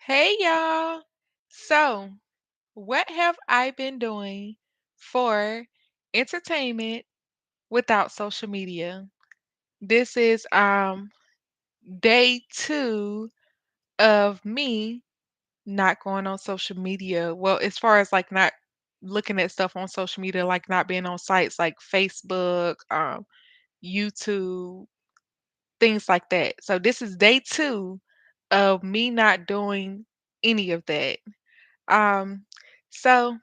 Hey y'all. So, what have I been doing for entertainment without social media? This is day 2 of me not going on social media. Well, as far as like not looking at stuff on social media, like not being on sites like Facebook, YouTube, things like that. So this is day 2 of me not doing any of that. Um, so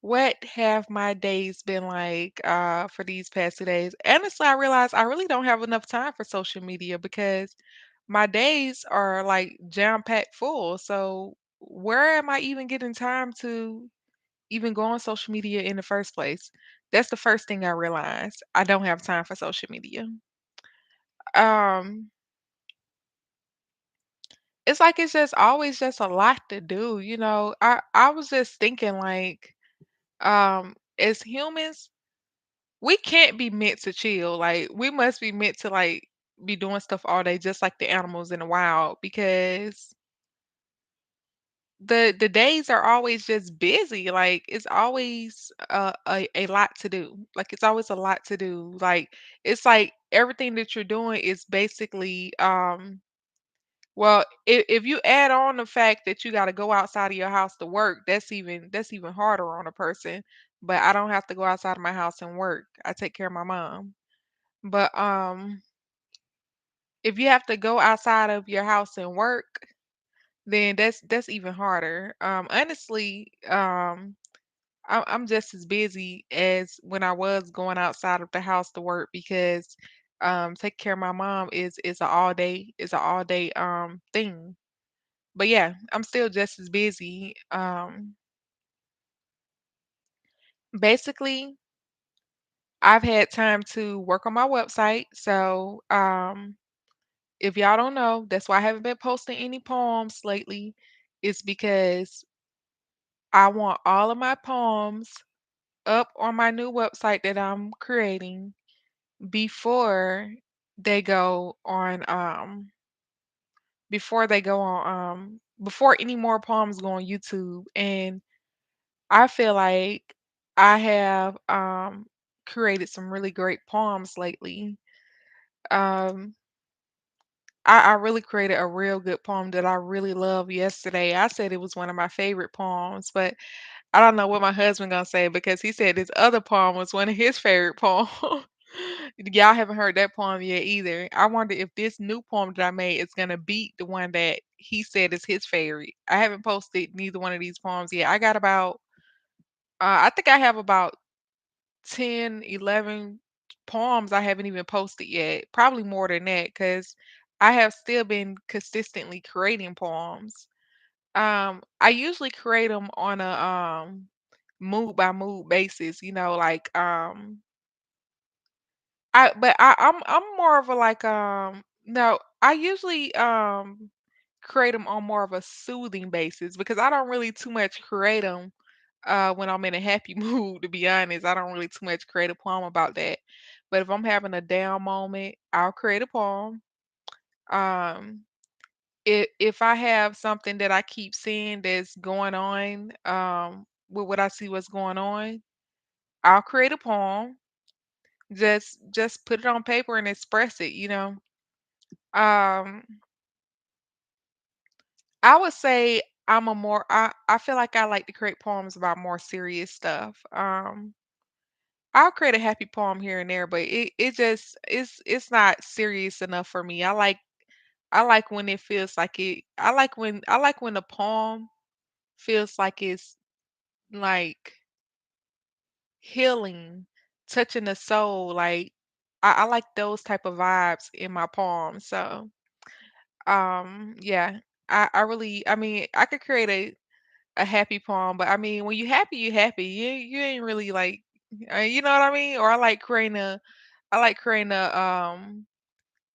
what have my days been like for these past 2 days? Honestly, I realized I really don't have enough time for social media because my days are like jam-packed full. So where am I even getting time to even go on social media in the first place? That's the first thing I realized. I don't have time for social media. Um, it's like it's just always just a lot to do, you know. I was just thinking like as humans we can't be meant to chill. Like we must be meant to like be doing stuff all day just like the animals in the wild because the days are always just busy. Like it's always a lot to do. Like it's always a lot to do. Like it's like everything that you're doing is basically well, if you add on the fact that you got to go outside of your house to work, that's even harder on a person. But I don't have to go outside of my house and work. I take care of my mom. But if you have to go outside of your house and work, then that's even harder. Honestly, I'm just as busy as when I was going outside of the house to work because taking care of my mom is a all day thing. But yeah, I'm still just as busy. Basically, I've had time to work on my website. So, if y'all don't know, that's why I haven't been posting any poems lately. It's because I want all of my poems up on my new website that I'm creating before they go on before any more poems go on YouTube. And I feel like I have created some really great poems lately. Um I really created a real good poem that I really love yesterday. I said it was one of my favorite poems, but I don't know what my husband gonna say because he said this other poem was one of his favorite poems. Y'all haven't heard that poem yet either. I wonder if this new poem that I made is gonna beat the one that he said is his favorite. I haven't posted neither one of these poems yet. I got about I think I have about 10, 11 poems I haven't even posted yet. Probably more than that because I have still been consistently creating poems. I usually create them on a mood by mood basis, like I'm more of a like no, I usually create them on more of a soothing basis because I don't really too much create them when I'm in a happy mood, to be honest. I don't really too much create a poem about that. But if I'm having a down moment, I'll create a poem. Um, if I have something that I keep seeing that's going on, with what I see what's going on, I'll create a poem. Just put it on paper and express it. Um, I would say I feel like I like to create poems about more serious stuff. I'll create a happy poem here and there, but it's not serious enough for me. I like when it feels like it I like when the poem feels like it's like healing, touching the soul. Like I like those type of vibes in my poems. So yeah. I mean I could create a happy poem, but I mean when you happy, you happy. You ain't really like you know what I mean? Or I like creating a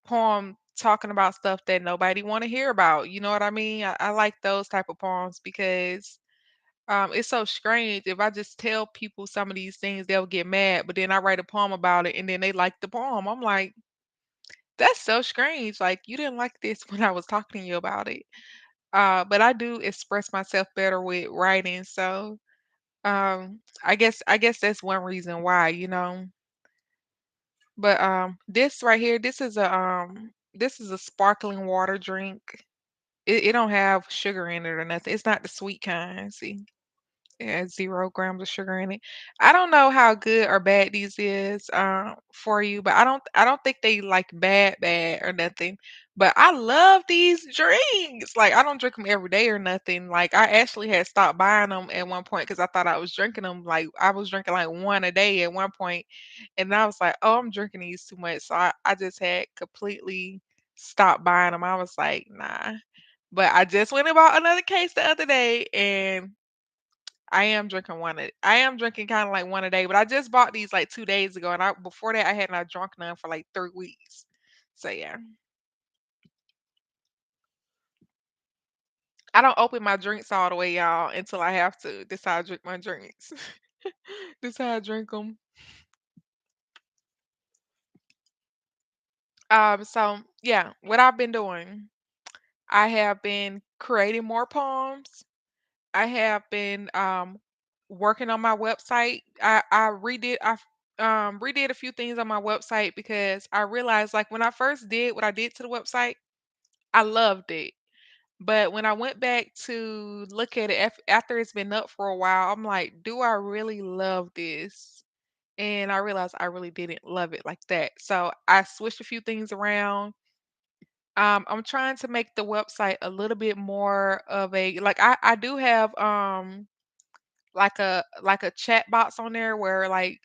poem talking about stuff that nobody want to hear about. You know what I mean? I like those type of poems because it's so strange. If I just tell people some of these things, they'll get mad, but then I write a poem about it and then they like the poem. I'm like, that's so strange. Like you didn't like this when I was talking to you about it. But I do express myself better with writing, so I guess that's one reason why, you know. But this right here, this is a sparkling water drink. It don't have sugar in it or nothing. It's not the sweet kind. See? It has 0 grams of sugar in it. I don't know how good or bad these is, for you, but I don't think they, like, bad or nothing, but I love these drinks. Like, I don't drink them every day or nothing. Like, I actually had stopped buying them at one point because I thought I was drinking them. Like, I was drinking, like, 1 a day at one point, and I was like, "Oh, I'm drinking these too much." So I just had completely stopped buying them. I was like, "Nah." But I just went and bought another case the other day, and I am drinking kinda like 1 a day, but I just bought these, like, 2 days ago, and I before that, I had not drunk none for, like, 3 weeks. So, yeah. I don't open my drinks all the way, y'all, until I have to. That's how I drink my drinks. That's how I drink 'em. So, yeah, what I've been doing, I have been creating more poems. I have been, working on my website. I redid a few things on my website because I realized, like, when I first did what I did to the website, I loved it. But when I went back to look at it after it's been up for a while, I'm like, "Do I really love this?" And I realized I really didn't love it like that. So I switched a few things around. I'm trying to make the website a little bit more of a like I do have like a chat box on there where like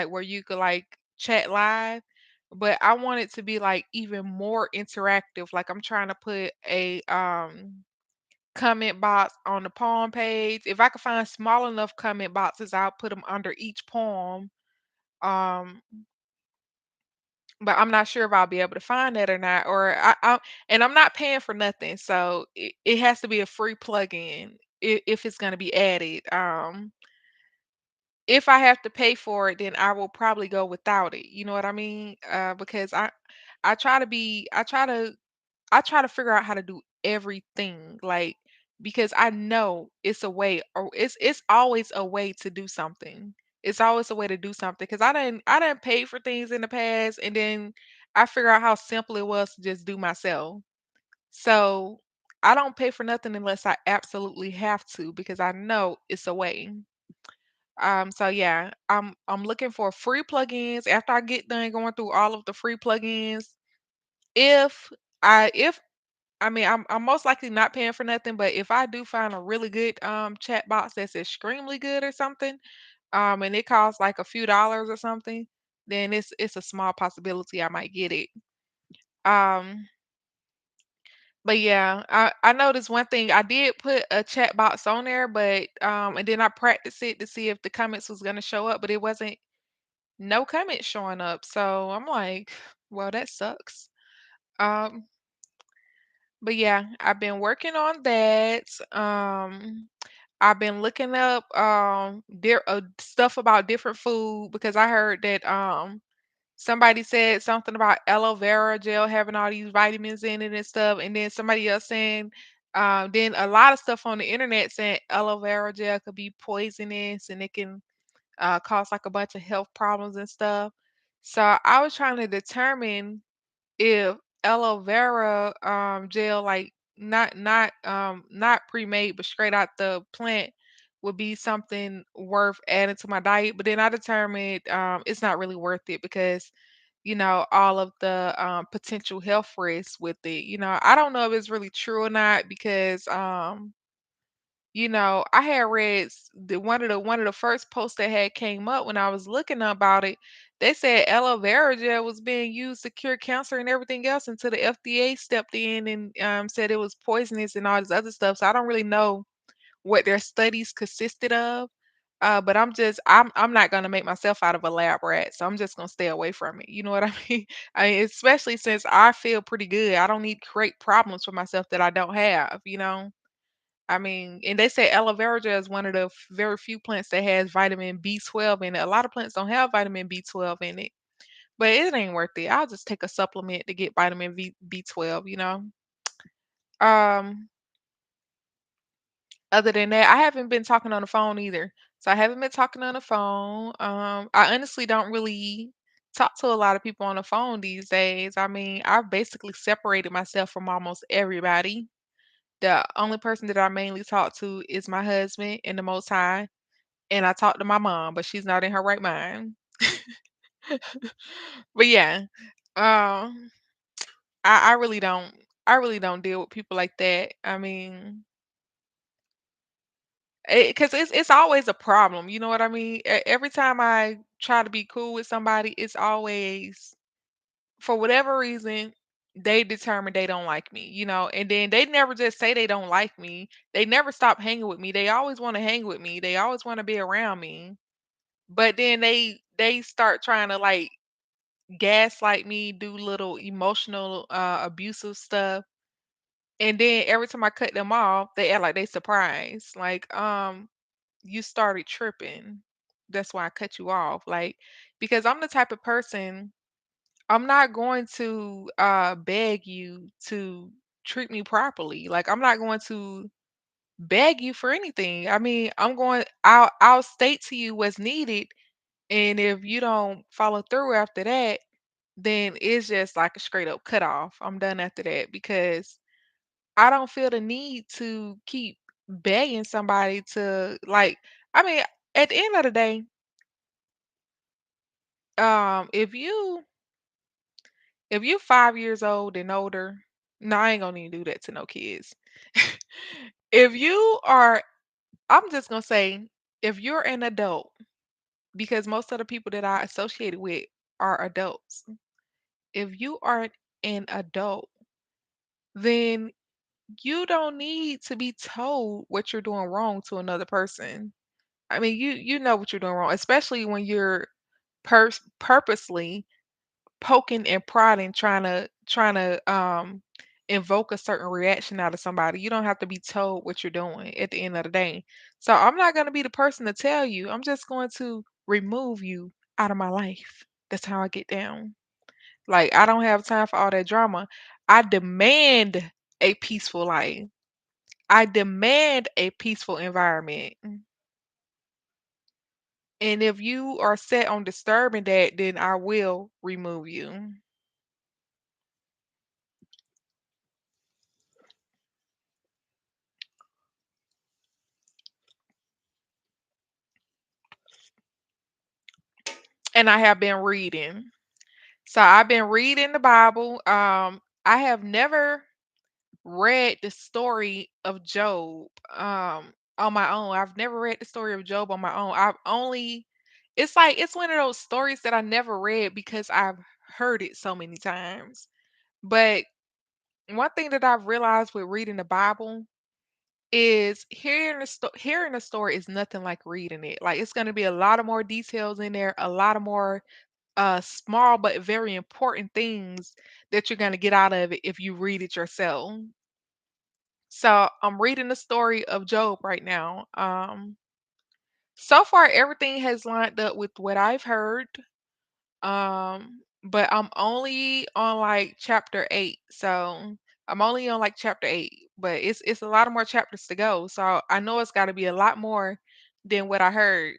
where you could like chat live, but I want it to be like even more interactive. Like I'm trying to put a comment box on the poem page. If I could find small enough comment boxes, I'll put them under each poem. Um but I'm not sure if I'll be able to find that or not. Or and I'm not paying for nothing, so it has to be a free plugin if it's going to be added. If I have to pay for it, then I will probably go without it. You know what I mean? Because I try to figure out how to do everything. Like because I know it's a way, or it's always a way to do something. It's always a way to do something. Because I didn't pay for things in the past, and then I figure out how simple it was to just do myself. So I don't pay for nothing unless I absolutely have to because I know it's a way. So yeah, I'm looking for free plugins after I get done going through all of the free plugins. If if I mean I'm most likely not paying for nothing, but if I do find a really good chat box that's extremely good or something, and it costs like a few dollars or something, then it's a small possibility I might get it. Um but yeah, I noticed one thing. I did put a chat box on there, but and then I practiced it to see if the comments was gonna show up, but it wasn't. No comments showing up. So I'm like, well, that sucks. Um, but yeah, I've been working on that. I've been looking up stuff about different food because I heard that somebody said something about aloe vera gel having all these vitamins in it and stuff, and then somebody else saying then a lot of stuff on the internet saying aloe vera gel could be poisonous and it can cause like a bunch of health problems and stuff. So I was trying to determine if aloe vera gel, like not pre-made, but straight out the plant, would be something worth adding to my diet. But then I determined it's not really worth it because all of the potential health risks with it. I don't know if it's really true or not because I had read one of the first posts that had came up when I was looking about it. They said aloe vera gel was being used to cure cancer and everything else until the FDA stepped in and said it was poisonous and all this other stuff. So I don't really know what their studies consisted of. But I'm not gonna make myself out of a lab rat, so I'm just gonna stay away from it. You know what I mean? I mean, especially since I feel pretty good. I don't need to create problems for myself that I don't have. I mean, and they say aloe vera gel is one of the very few plants that has vitamin B12 in it. A lot of plants don't have vitamin B12 in it, but it ain't worth it. I'll just take a supplement to get vitamin B12. Um, Other than that, I haven't been talking on the phone either. So I haven't been talking on the phone. I honestly don't really talk to a lot of people on the phone these days. I mean, I've basically separated myself from almost everybody. The only person that I mainly talk to is my husband and the Most High, and I talk to my mom, but she's not in her right mind. But yeah, um, I really don't. I really don't deal with people like that. I mean, because it's always a problem, you know what I mean? Every time I try to be cool with somebody, it's always for whatever reason they determine they don't like me, and then they never just say they don't like me. They never stop hanging with me. They always want to hang with me. They always want to be around me. But then they start trying to like gaslight me, do little emotional abusive stuff. And then every time I cut them off, they act like they surprised. Like, you started tripping. That's why I cut you off. Like, because I'm the type of person, I'm not going to beg you to treat me properly. Like, I'm not going to beg you for anything. I mean, I'll state to you what's needed. And if you don't follow through after that, then it's just like a straight up cut off. I'm done after that because I don't feel the need to keep begging somebody to like I mean, at the end of the day, if you 5 years old and older, no, I ain't gonna even do that to no kids. If you are I'm just gonna say, if you're an adult, because most of the people that I associated with are adults. If you are an adult, then you don't need to be told what you're doing wrong to another person. I mean, you know what you're doing wrong, especially when you're purposely poking and prodding, trying to invoke a certain reaction out of somebody. You don't have to be told what you're doing at the end of the day. So I'm not gonna be the person to tell you. I'm just going to remove you out of my life. That's how I get down. Like I don't have time for all that drama. I demand a peaceful life. I demand a peaceful environment. And if you are set on disturbing that, then I will remove you. And I have been reading. So I've been reading the Bible. I have never read the story of Job on my own. I've never read the story of Job on my own. I've only it's like it's one of those stories that I never read because I've heard it so many times. But one thing that I've realized with reading the Bible is hearing the story is nothing like reading it. Like it's going to be a lot of more details in there, a lot of more small but very important things that you're going to get out of it if you read it yourself. So I'm reading the story of Job right now. So far everything has lined up with what I've heard. But I'm only on like chapter 8. So I'm only on like chapter 8, but it's a lot of more chapters to go. So I know it's got to be a lot more than what I heard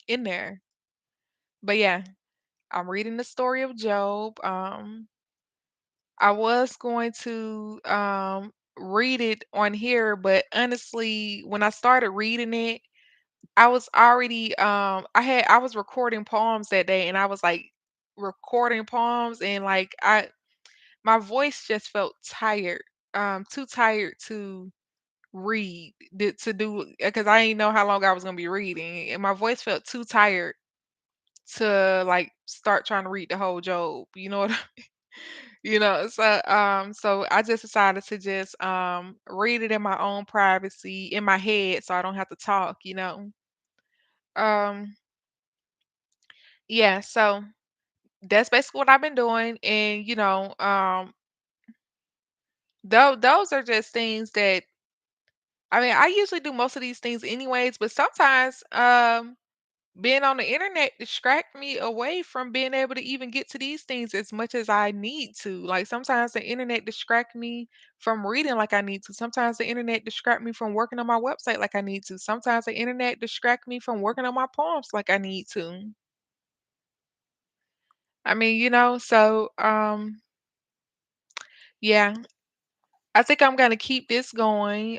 in there. But yeah, I'm reading the story of Job. I was going to read it on here, but honestly, when I started reading it, I was already I was recording poems that day and I was like recording poems and like I my voice just felt tired. Too tired to read to do because I didn't know how long I was gonna be reading and my voice felt too tired to like start trying to read the whole Job. You know what so I just decided to just read it in my own privacy in my head so I don't have to talk. Um yeah, so that's basically what I've been doing and those are just things that I mean, I usually do most of these things anyways, but sometimes being on the internet distract me away from being able to even get to these things as much as I need to. Like sometimes the internet distract me from reading like I need to. Sometimes the internet distract me from working on my website like I need to. Sometimes the internet distract me from working on my poems like I need to. I mean, yeah, I think I'm gonna keep this going.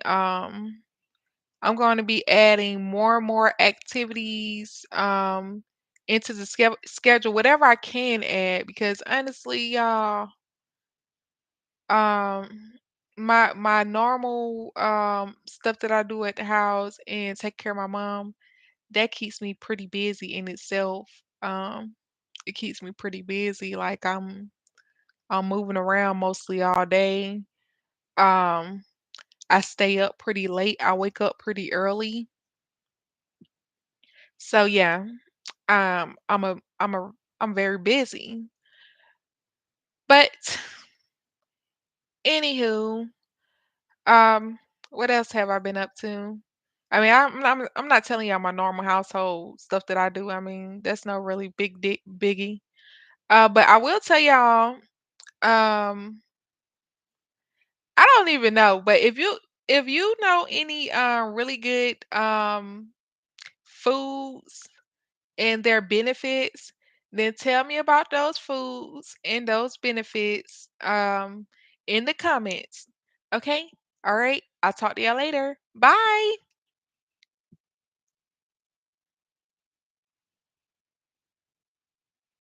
I'm going to be adding more and more activities into the schedule, whatever I can add, because honestly, y'all, um, my normal stuff that I do at the house and take care of my mom, that keeps me pretty busy in itself. Um, it keeps me pretty busy. Like I'm moving around mostly all day. Um, I stay up pretty late. I wake up pretty early. So yeah, I'm very busy. But anywho, um, what else have I been up to? I mean, I'm not telling y'all my normal household stuff that I do. I mean, that's no really biggie. But I will tell y'all, um, I don't even know, but if you know any really good foods and their benefits, then tell me about those foods and those benefits in the comments. Okay? All right. I'll talk to y'all later. Bye.